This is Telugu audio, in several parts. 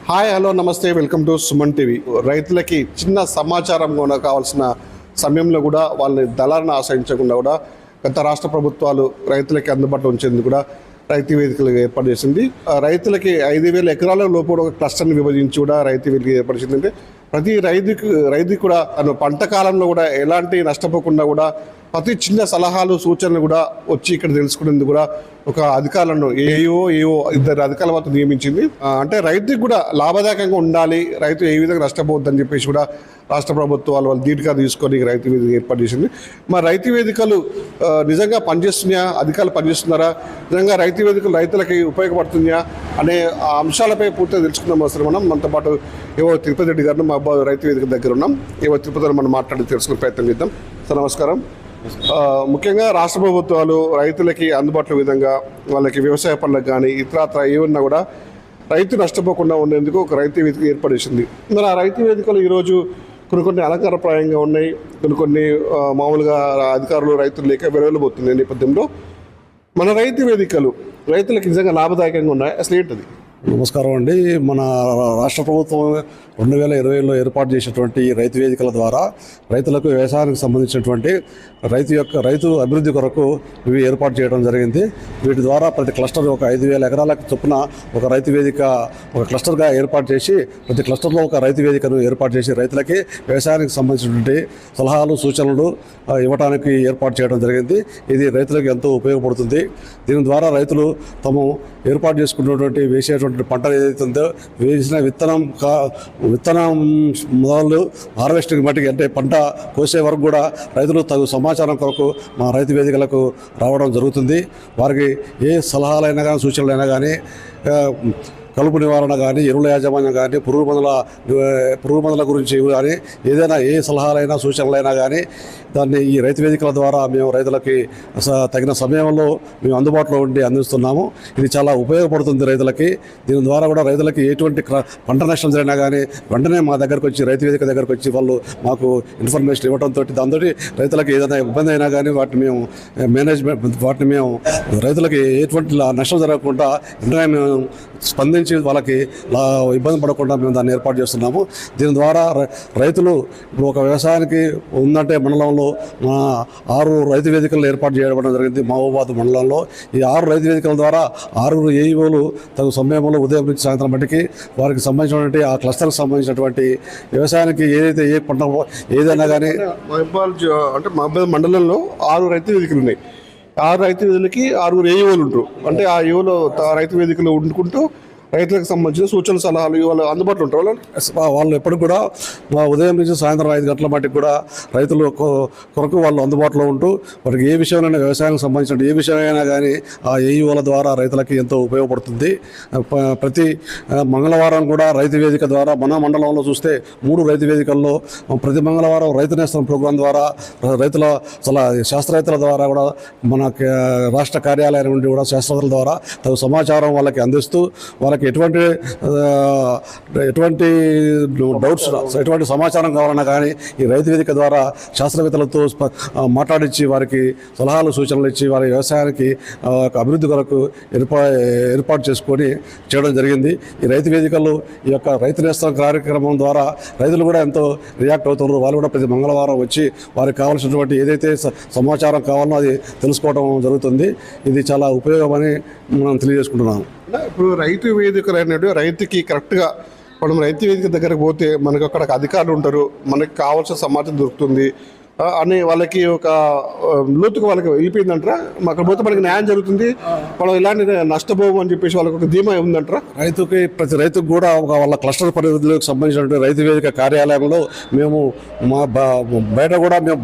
హాయ్ హలో నమస్తే వెల్కమ్ టు సుమన్ టీవీ. రైతులకి చిన్న సమాచారం కూడా కావాల్సిన సమయంలో కూడా వాళ్ళని దళాలను ఆశ్రయించకుండా కూడా గత రాష్ట్ర ప్రభుత్వాలు రైతులకి అందుబాటులో ఉంచేందుకు కూడా రైతు వేదికలు ఏర్పాటు చేసింది. రైతులకి 5,000 ఎకరాల లోపు ఒక క్లస్టర్ని విభజించి కూడా రైతు వేదిక ఏర్పాటు చేసింది. అంటే ప్రతి రైతుకి కూడా తను పంట కాలంలో కూడా ఎలాంటి నష్టపోకుండా కూడా ప్రతి చిన్న సలహాలు సూచనలు కూడా వచ్చి ఇక్కడ తెలుసుకునేందుకు కూడా ఒక అధికారులను ఏఓ ఇద్దరు అధికారుల మాత్రం నియమించింది. అంటే రైతుకి కూడా లాభదాయకంగా ఉండాలి, రైతు ఏ విధంగా నష్టపోవద్దని చెప్పేసి కూడా రాష్ట్ర ప్రభుత్వాలు వాళ్ళు ధీటుగా తీసుకొని రైతు వేదిక ఏర్పాటు చేసింది. మరి రైతు వేదికలు నిజంగా పనిచేస్తున్నాయా, అధికారులు పనిచేస్తున్నారా, నిజంగా రైతు వేదికలు రైతులకి ఉపయోగపడుతున్నాయా అనే అంశాలపై పూర్తిగా తెలుసుకుందాం. అవసరం మనతో పాటు ఏవో తిరుపతి రెడ్డి గారిని మా రైతు వేదిక దగ్గర ఉన్నాం. ఏవో తిరుపతిలో మనం మాట్లాడి తెలుసుకునే ప్రయత్నం చేద్దాం. సార్ నమస్కారం. ముఖ్యంగా రాష్ట్ర ప్రభుత్వాలు రైతులకి అందుబాటులో విధంగా వాళ్ళకి వ్యవసాయ పనులకు కానీ ఇతరత్ర ఏమన్నా కూడా రైతు నష్టపోకుండా ఉండేందుకు ఒక రైతు వేదిక ఏర్పాటు చేసింది. మరి ఆ రైతు వేదికలు ఈరోజు కొన్ని అలంకారప్రాయంగా ఉన్నాయి, కొన్ని మామూలుగా అధికారులు రైతులు లేక వెలువబోతుంది నేపథ్యంలో మన రైతు వేదికలు రైతులకు నిజంగా లాభదాయకంగా ఉన్నాయి. అసలు ఏంటది? నమస్కారం అండి. మన రాష్ట్ర ప్రభుత్వం 2020లో ఏర్పాటు చేసినటువంటి రైతు వేదికల ద్వారా రైతులకు వ్యవసాయానికి సంబంధించినటువంటి రైతు అభివృద్ధి కొరకు ఇవి ఏర్పాటు చేయడం జరిగింది. వీటి ద్వారా ప్రతి క్లస్టర్ ఒక 5,000 ఎకరాలకు చొప్పున ఒక రైతు వేదిక ఒక క్లస్టర్గా ఏర్పాటు చేసి ప్రతి క్లస్టర్లో ఒక రైతు వేదికను ఏర్పాటు చేసి రైతులకి వ్యవసాయానికి సంబంధించినటువంటి సలహాలు సూచనలు ఇవ్వడానికి ఏర్పాటు చేయడం జరిగింది. ఇది రైతులకు ఎంతో ఉపయోగపడుతుంది. దీని ద్వారా రైతులు తాము ఏర్పాటు చేసుకున్నటువంటి వేసేటువంటి పంట ఏదైతే ఉందో వేసిన విత్తనం మొదలు హార్వెస్టింగ్ మట్టికి అంటే పంట కోసే వరకు కూడా రైతులు తగు సమాచారం కొరకు మా రైతు వేదికలకు రావడం జరుగుతుంది. వారికి ఏ సలహాలైనా కానీ సూచనలైనా కానీ కలుపు నివారణ కానీ ఎరువుల యాజమాన్యం కానీ పురుగు మందుల గురించి కానీ ఏదైనా ఏ సలహాలైనా సూచనలైనా కానీ దాన్ని ఈ రైతు వేదికల ద్వారా మేము రైతులకి తగిన సమయంలో మేము అందుబాటులో ఉండి అందిస్తున్నాము. ఇది చాలా ఉపయోగపడుతుంది రైతులకి. దీని ద్వారా కూడా రైతులకి ఎటువంటి పంట నష్టం జరిగినా కానీ వెంటనే మా దగ్గరకు వచ్చి రైతు వేదిక దగ్గరకు వచ్చి వాళ్ళు మాకు ఇన్ఫర్మేషన్ ఇవ్వడంతో దాంతో రైతులకి ఏదైనా ఇబ్బంది అయినా కానీ వాటిని మేము రైతులకి ఎటువంటి నష్టం జరగకుండా వెంటనే మేము స్పందించి వాళ్ళకి ఇబ్బంది పడకుండా మేము దాన్ని ఏర్పాటు చేస్తున్నాము. దీని ద్వారా రైతులు ఇప్పుడు ఒక వ్యవసాయానికి ఉందంటే మండలంలో 6 రైతు వేదికలు ఏర్పాటు చేయడం జరిగింది. మహబూబాబాద్ మండలంలో ఈ 6 రైతు వేదికల ద్వారా 6 ఏఈఓలు తగు సమయంలో ఉదయం నుంచి సాయంత్రం మట్టికి వారికి సంబంధించినటువంటి ఆ క్లస్టర్కి సంబంధించినటువంటి వ్యవసాయానికి ఏదైతే ఏ పంట ఏదైనా కానీ మహబూబాబాద్ మండలంలో 6 రైతు వేదికలు ఉన్నాయి. 6 రైతు వేదికలకి 6 ఏఈఓలు ఉంటారు. అంటే ఆ ఏఓలో రైతు వేదికలు వండుకుంటూ రైతులకు సంబంధించిన సూచనలు సలహాలు వాళ్ళు అందుబాటులో ఉంటారు. వాళ్ళు ఎప్పటికి కూడా ఉదయం నుంచి సాయంత్రం 5 గంటల మట్టికి కూడా రైతులు కొరకు వాళ్ళు అందుబాటులో ఉంటూ వారికి ఏ విషయమైనా వ్యవసాయానికి సంబంధించిన ఏ విషయమైనా కానీ ఆ ఏఈఓల ద్వారా రైతులకి ఎంతో ఉపయోగపడుతుంది. ప్రతి మంగళవారం కూడా రైతు వేదిక ద్వారా మన మండలంలో చూస్తే 3 రైతు వేదికల్లో ప్రతి మంగళవారం రైతు నేస్తం ప్రోగ్రాం ద్వారా శాస్త్రవేత్తల ద్వారా కూడా మన రాష్ట్ర కార్యాలయం నుండి కూడా శాస్త్రవేత్తల ద్వారా తగు సమాచారం వాళ్ళకి అందిస్తూ వాళ్ళకి ఎటువంటి డౌట్స్ ఎటువంటి సమాచారం కావాలన్నా కానీ ఈ రైతు వేదిక ద్వారా శాస్త్రవేత్తలతో మాట్లాడించి వారికి సలహాలు సూచనలు ఇచ్చి వారి వ్యవసాయానికి అభివృద్ధి కొరకు ఏర్పాటు చేసుకొని చేయడం జరిగింది. ఈ రైతు వేదికలు ఈ యొక్క రైతు నేస్తం కార్యక్రమం ద్వారా రైతులు కూడా ఎంతో రియాక్ట్ అవుతున్నారు. వాళ్ళు కూడా ప్రతి మంగళవారం వచ్చి వారికి కావాల్సినటువంటి ఏదైతే సమాచారం కావాలో అది తెలుసుకోవడం జరుగుతుంది. ఇది చాలా ఉపయోగమని మనం తెలియజేసుకుంటున్నాము. ఇప్పుడు రైతు వేదికలు అనేవి రైతుకి కరెక్ట్గా మనం రైతు వేదిక దగ్గరకు పోతే మనకు అక్కడ అధికారులు ఉంటారు, మనకి కావాల్సిన సమాచారం దొరుకుతుంది అని వాళ్ళకి ఒక లోతుకు వాళ్ళకి వెళ్ళిపోయిందంటారా? అక్కడ పోతే మనకి న్యాయం జరుగుతుంది, మనం ఇలాంటి నష్టపోము అని చెప్పేసి వాళ్ళకి ఒక ధీమా ఉందంటారా? ప్రతి రైతుకు కూడా వాళ్ళ క్లస్టర్ పరిధిలోకి సంబంధించినటువంటి రైతు వేదిక కార్యాలయంలో మేము బయట కూడా మేము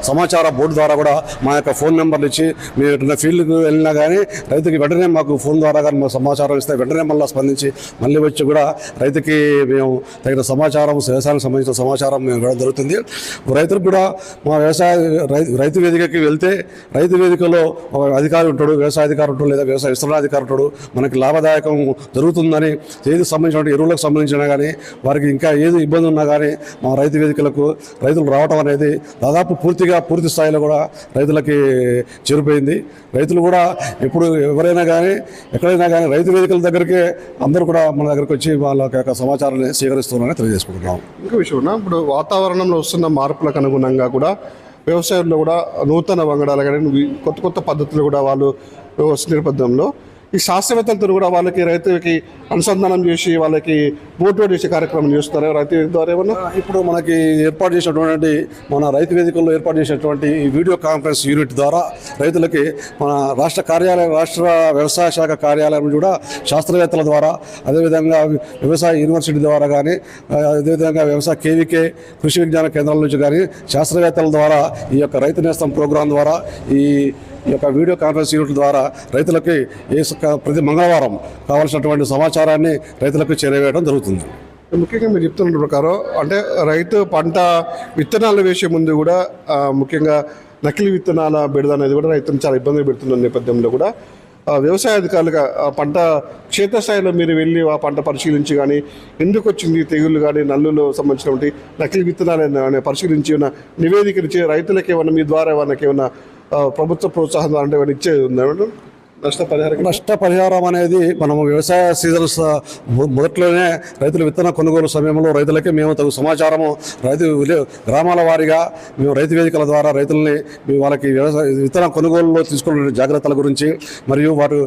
సమాచార బోర్డు ద్వారా కూడా మా యొక్క ఫోన్ నెంబర్లు ఇచ్చి మేము ఎటున్న ఫీల్డ్కి వెళ్ళినా కానీ రైతుకి వెంటనే మాకు ఫోన్ ద్వారా కానీ మాకు సమాచారం ఇస్తే వెంటనే మళ్ళీ స్పందించి మళ్ళీ వచ్చి కూడా రైతుకి మేము తగిన సమాచారం వ్యవసాయానికి సంబంధించిన సమాచారం మేము ఇవ్వడం జరుగుతుంది. రైతులకు కూడా మా రైతు వేదికకి వెళ్తే రైతు వేదికలో ఒక అధికారి ఉంటాడు, వ్యవసాయ అధికారి ఉంటాడు, లేదా వ్యవసాయ విస్తరణాధికారి ఉంటాడు. మనకి లాభదాయకం జరుగుతుందని ఏది సంబంధించిన ఎరువులకు సంబంధించినా కానీ వారికి ఇంకా ఏది ఇబ్బంది ఉన్నా కానీ మా రైతు వేదికలకు రైతులు రావడం అనేది దాదాపు పూర్తి స్థాయిలో కూడా రైతులకి చేరిపోయింది. రైతులు కూడా ఎప్పుడు ఎవరైనా కానీ ఎక్కడైనా కానీ రైతు వేదికల దగ్గరికే అందరూ కూడా మన దగ్గరికి వచ్చి వాళ్ళ యొక్క సమాచారాన్ని స్వీకరిస్తున్నారని తెలియజేసుకుంటున్నాం. ఇంకో విషయం, ఇప్పుడు వాతావరణంలో వస్తున్న మార్పులకు అనుగుణంగా కూడా వ్యవసాయంలో కూడా నూతన వంగడాలు కానీ కొత్త పద్ధతులు కూడా వాళ్ళు వస్తున్న నేపథ్యంలో ఈ శాస్త్రవేత్తలతో కూడా వాళ్ళకి రైతులకి అనుసంధానం చేసి వాళ్ళకి మోటివేట్ చేసే కార్యక్రమం చేస్తున్నారు రైతు ద్వారా ఏమన్నా. ఇప్పుడు మనకి ఏర్పాటు చేసినటువంటి మన రైతు వేదికల్లో ఏర్పాటు చేసినటువంటి ఈ వీడియో కాన్ఫరెన్స్ యూనిట్ ద్వారా రైతులకి మన రాష్ట్ర వ్యవసాయ శాఖ కార్యాలయం కూడా శాస్త్రవేత్తల ద్వారా, అదేవిధంగా వ్యవసాయ యూనివర్సిటీ ద్వారా కానీ, అదేవిధంగా వ్యవసాయ కేవీకే కృషి విజ్ఞాన కేంద్రాల నుంచి కానీ శాస్త్రవేత్తల ద్వారా ఈ యొక్క రైతు నేస్తం ప్రోగ్రాం ద్వారా ఈ యొక్క వీడియో కాన్ఫరెన్స్ యూనిట్ ద్వారా రైతులకి ప్రతి మంగళవారం కావాల్సినటువంటి సమాచారాన్ని రైతులకు చేరవేయడం జరుగుతుంది. ముఖ్యంగా మీరు చెప్తున్న ప్రకారం అంటే రైతు పంట విత్తనాలు వేసే ముందు కూడా ముఖ్యంగా నకిలీ విత్తనాల బెడద అనేది కూడా రైతులను చాలా ఇబ్బంది పెడుతున్న నేపథ్యంలో కూడా వ్యవసాయ అధికారులుగా పంట క్షేత్రస్థాయిలో మీరు వెళ్ళి ఆ పంట పరిశీలించి కానీ ఎందుకు వచ్చింది తెగుళ్ళు కానీ నల్లులో సంబంధించినటువంటి నకిలీ విత్తనాలు పరిశీలించి ఉన్న నివేదికనిచ్చి రైతులకు ఏమన్నా మీ ద్వారా ఏమన్నా ప్రభుత్వ ప్రోత్సాహం అంటే ఏమైనా ఇచ్చేది ఉందా మేడం? నష్టపరిహారం అనేది మనము వ్యవసాయ సీజన్స్ మొదట్లోనే రైతుల విత్తన కొనుగోలు సమయంలో రైతులకి మేము తగు సమాచారము గ్రామాల వారీగా మేము రైతు వేదికల ద్వారా రైతుల్ని వాళ్ళకి వ్యవసాయ విత్తన కొనుగోలులో తీసుకున్న జాగ్రత్తల గురించి మరియు వారు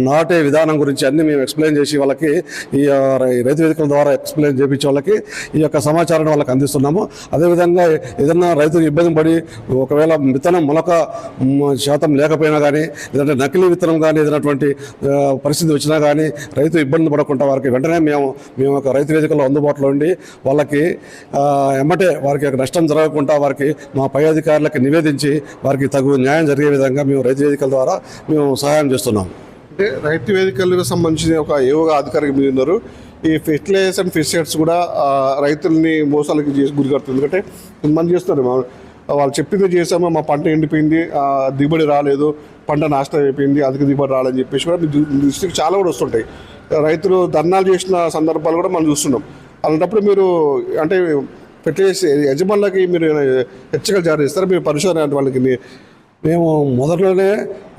నాటే విధానం గురించి అన్ని మేము ఎక్స్ప్లెయిన్ చేసి వాళ్ళకి ఈ రైతు వేదికల ద్వారా ఎక్స్ప్లెయిన్ చేయించే వాళ్ళకి ఈ యొక్క సమాచారాన్ని వాళ్ళకి అందిస్తున్నాము. అదేవిధంగా ఏదైనా రైతులు ఇబ్బంది పడి ఒకవేళ విత్తనం మొలక శాతం లేకపోయినా కానీ లేదంటే నకిలీ విత్తనం కానీ ఏదైనటువంటి పరిస్థితి వచ్చినా కానీ రైతు ఇబ్బంది పడకుండా వారికి వెంటనే మేము ఒక రైతు వేదికల్లో అందుబాటులో ఉండి వాళ్ళకి ఎమ్మటే వారికి నష్టం జరగకుండా వారికి మా పై అధికారులకు నివేదించి వారికి తగు న్యాయం జరిగే విధంగా మేము రైతు వేదికల ద్వారా మేము సహాయం చేస్తున్నాం. అంటే రైతు వేదికలకు సంబంధించిన ఒక ఏవోగా అధికారికి మీరు ఉన్నారు. ఈ ఫెర్టిలైజర్స్ అండ్ పెస్టిసైడ్స్ కూడా రైతుల్ని మోసాలకి గురి కడుతుంది. ఎందుకంటే కొంతమంది చేస్తున్నారు, వాళ్ళు చెప్పింది చేసాము, మా పంట ఎండిపోయింది, దిగుబడి రాలేదు, పంట నాశనం అయిపోయింది, అధిక దిగుబడి రాలని చెప్పేసి కూడా దృష్టికి చాలా కూడా వస్తుంటాయి. రైతులు ధర్నాలు చేసిన సందర్భాలు కూడా మనం చూస్తున్నాం. అలాంటప్పుడు మీరు అంటే ఫెర్టిలైజర్ యజమానులకి మీరు హెచ్చరికలు జారీ చేస్తారు, మీరు పరిశోధన వాళ్ళకి మేము మొదట్లోనే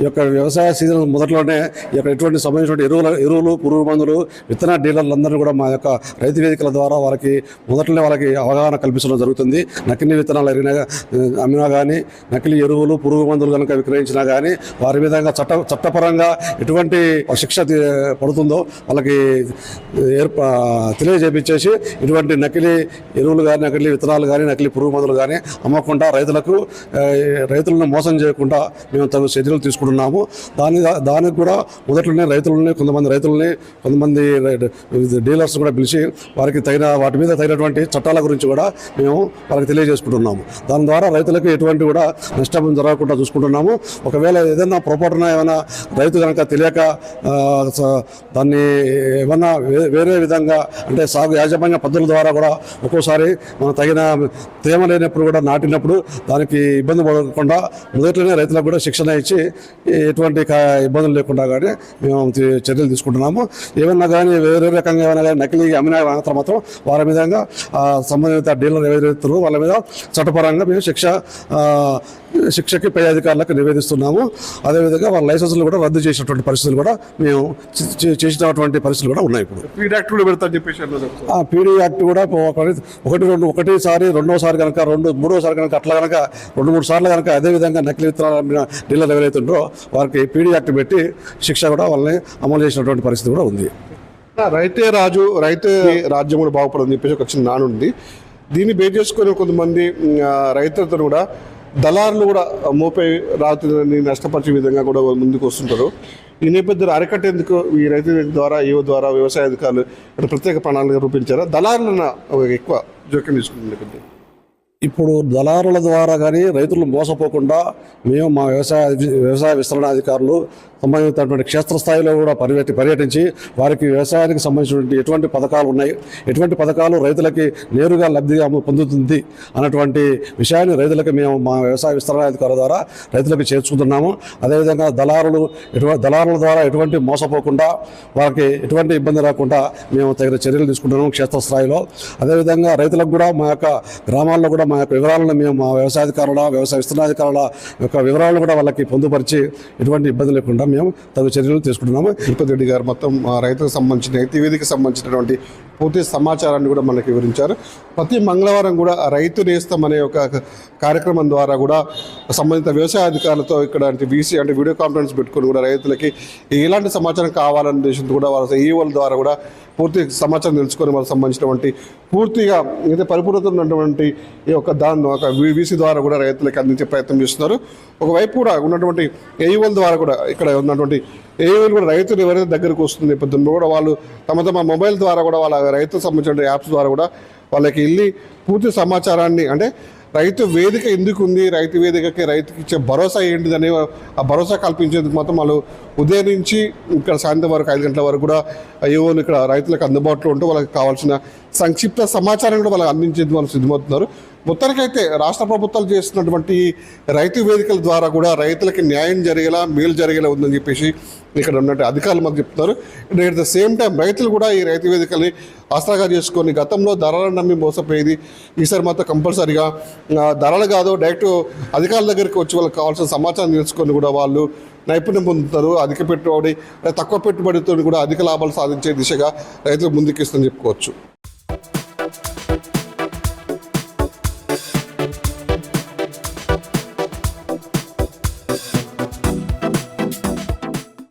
ఈ యొక్క వ్యవసాయ సీజన్ మొదట్లోనే ఈ యొక్క ఎటువంటి సంబంధించిన ఎరువులు పురుగు మందులు విత్తన డీలర్లందరినీ కూడా మా యొక్క రైతు వేదికల ద్వారా వాళ్ళకి మొదట్లోనే వాళ్ళకి అవగాహన కల్పించడం జరుగుతుంది. నకిలీ విత్తనాలు అమ్మినా కానీ నకిలీ ఎరువులు పురుగు మందులు కనుక విక్రయించినా కానీ వారి విధంగా చట్టపరంగా ఎటువంటి శిక్ష పడుతుందో వాళ్ళకి తెలియజేపించేసి ఇటువంటి నకిలీ ఎరువులు కానీ నకిలీ విత్తనాలు కానీ నకిలీ పురుగు మందులు కానీ అమ్మకుండా రైతులను మోసం చేయకుండా మేము తగు చర్యలు తీసుకుంటున్నాము. దానికి కూడా మొదట్లోనే కొంతమంది డీలర్స్ కూడా పిలిచి వాటి మీద తగినటువంటి చట్టాల గురించి కూడా మేము వాళ్ళకి తెలియజేసుకుంటున్నాము. దాని ద్వారా రైతులకు ఎటువంటి కూడా నష్టం జరగకుండా చూసుకుంటున్నాము. ఒకవేళ ఏదైనా పొరపాటున ఏమైనా రైతు కనుక తెలియక దాన్ని ఏమన్నా వేరే విధంగా అంటే సాగు యాజమాన్య పద్ధతుల ద్వారా కూడా ఒక్కోసారి మనం తగిన తేమ లేనప్పుడు కూడా నాటినప్పుడు దానికి ఇబ్బంది పడకుండా మొదట్లోనే రైతులకు కూడా శిక్షణ ఇచ్చి ఎటువంటి ఇబ్బందులు లేకుండా కానీ మేము చర్యలు తీసుకుంటున్నాము. ఏమన్నా కానీ వేరే రకంగా ఏమైనా కానీ నకిలీ అమ్మిన మాత్రం వారి విధంగా సంబంధిత డీలర్ ఎవరైతే వాళ్ళ మీద చట్టపరంగా మేము శిక్షకి పై అధికారులకు నివేదిస్తున్నాము. అదేవిధంగా వాళ్ళ లైసెన్సులు కూడా రద్దు చేసినటువంటి పరిస్థితులు కూడా మేము చేసినటువంటి పరిస్థితులు కూడా ఉన్నాయి. ఇప్పుడు పీడీ యాక్ట్ కూడా పెడతా చెప్పేసి పీడీ యాక్ట్ కూడా ఒకటిసారి రెండోసారి కనుక మూడోసారి కనుక అట్లా కనుక 2-3 సార్లు కనుక అదేవిధంగా నకిలీ విత్తనాలు డీలర్ ఎవరైతే ఉంటారో వారికి పీడీ యాక్ట్ పెట్టి శిక్ష కూడా వాళ్ళని అమలు చేసినటువంటి పరిస్థితి కూడా ఉంది. రైతే రాజు రైతే రాజ్యం కూడా బాగుపడదని చెప్పేసి ఒక చిన్న నానుంది. దీన్ని బేస్ చేసుకొని కొంతమంది రైతులతో కూడా దళారులు కూడా మోపై రాత్రి నష్టపరిచే విధంగా కూడా ముందుకు వస్తుంటారు. ఈ నేపథ్యంలో అరికట్టేందుకు ఈ రైతు ద్వారా ద్వారా వ్యవసాయ అధికారులు ప్రత్యేక ప్రణాళిక రూపించారా? దళారులను ఎక్కువ జోక్యం తీసుకుంటుంది నేపథ్యం ఇప్పుడు దళారుల ద్వారా కానీ రైతులు మోసపోకుండా మేము మా వ్యవసాయ విస్తరణ అధికారులు సంబంధించినటువంటి క్షేత్రస్థాయిలో కూడా పర్యటించి వారికి వ్యవసాయానికి సంబంధించినటువంటి ఎటువంటి పథకాలు ఉన్నాయి, ఎటువంటి పథకాలు రైతులకి నేరుగా లబ్ధిగా పొందుతుంది అన్నటువంటి విషయాన్ని రైతులకి మేము మా వ్యవసాయ విస్తరణ అధికారుల ద్వారా రైతులకు చేర్చుకుంటున్నాము. అదేవిధంగా దళారుల ద్వారా ఎటువంటి మోసపోకుండా వారికి ఎటువంటి ఇబ్బంది రాకుండా మేము తగిన చర్యలు తీసుకుంటున్నాము క్షేత్రస్థాయిలో. అదేవిధంగా రైతులకు కూడా మా యొక్క గ్రామాల్లో కూడా మా యొక్క వివరాలను మేము మా వ్యవసాయాధికారుల వ్యవసాయ విస్తరణాధికారుల యొక్క వివరాలను కూడా వాళ్ళకి పొందుపరిచి ఎటువంటి ఇబ్బంది లేకుండా మేము తగు చర్యలు తీసుకుంటున్నాము. తిరుపతి రెడ్డి గారు మొత్తం రైతులకు సంబంధించిన రైతు వేదికకి సంబంధించినటువంటి పూర్తి సమాచారాన్ని కూడా మనకి వివరించారు. ప్రతి మంగళవారం కూడా రైతు నేస్తం అనే ఒక కార్యక్రమం ద్వారా కూడా సంబంధిత వ్యవసాయ అధికారులతో ఇక్కడ వీసీ అంటే వీడియో కాన్ఫరెన్స్ పెట్టుకొని కూడా రైతులకి ఎలాంటి సమాచారం కావాలనే ఉద్దేశంతో కూడా వాళ్ళ ఈఓల ద్వారా కూడా పూర్తి సమాచారం తెలుసుకొని వాళ్ళకి సంబంధించినటువంటి పూర్తిగా ఏదైతే పరిపూర్ణత ఉన్నటువంటి ఈ యొక్క దాన్ని ఒక వీసీ ద్వారా కూడా రైతులకి అందించే ప్రయత్నం చేస్తున్నారు. ఒకవైపు కూడా ఉన్నటువంటి ఏఈఓల ద్వారా కూడా ఇక్కడ ఉన్నటువంటి ఏఈఓలు కూడా రైతులు ఎవరైతే దగ్గరకు వస్తుంది నేపథ్యంలో కూడా వాళ్ళు తమ మొబైల్ ద్వారా కూడా వాళ్ళ రైతులకు సంబంధించిన యాప్స్ ద్వారా కూడా వాళ్ళకి వెళ్ళి పూర్తి సమాచారాన్ని అంటే రైతు వేదిక ఎందుకు ఉంది, రైతు వేదికకి రైతుకి ఇచ్చే భరోసా ఏంటిదని ఆ భరోసా కల్పించేందుకు మొత్తం వాళ్ళు ఉదయం నుంచి ఇక్కడ సాయంత్రం వరకు 5 గంటల వరకు కూడా ఏఓలు ఇక్కడ రైతులకు అందుబాటులో ఉంటూ వాళ్ళకి కావాల్సిన సంక్షిప్త సమాచారం కూడా వాళ్ళకి అందించేందుకు వాళ్ళు సిద్ధమవుతున్నారు. మొత్తానికైతే రాష్ట్ర ప్రభుత్వాలు చేస్తున్నటువంటి రైతు వేదికల ద్వారా కూడా రైతులకి న్యాయం జరిగేలా మేలు జరిగేలా ఉందని చెప్పేసి ఇక్కడ ఉన్నట్టు అధికారులు మాకు చెప్తున్నారు. అట్ ద సేమ్ టైం రైతులు కూడా ఈ రైతు వేదికల్ని ఆసరాగా చేసుకొని గతంలో ధరలను నమ్మి మోసపోయేది ఈసారి మాత్రం కంపల్సరీగా ధరలు కాదు డైరెక్ట్ అధికారుల దగ్గరికి వచ్చి వాళ్ళకి కావాల్సిన సమాచారం తెలుసుకొని కూడా వాళ్ళు నైపుణ్యం పొందుతారు. అధిక పెట్టుబడి తక్కువ పెట్టుబడితో కూడా అధిక లాభాలు సాధించే దిశగా రైతులు ముందుకిస్తుందని చెప్పుకోవచ్చు.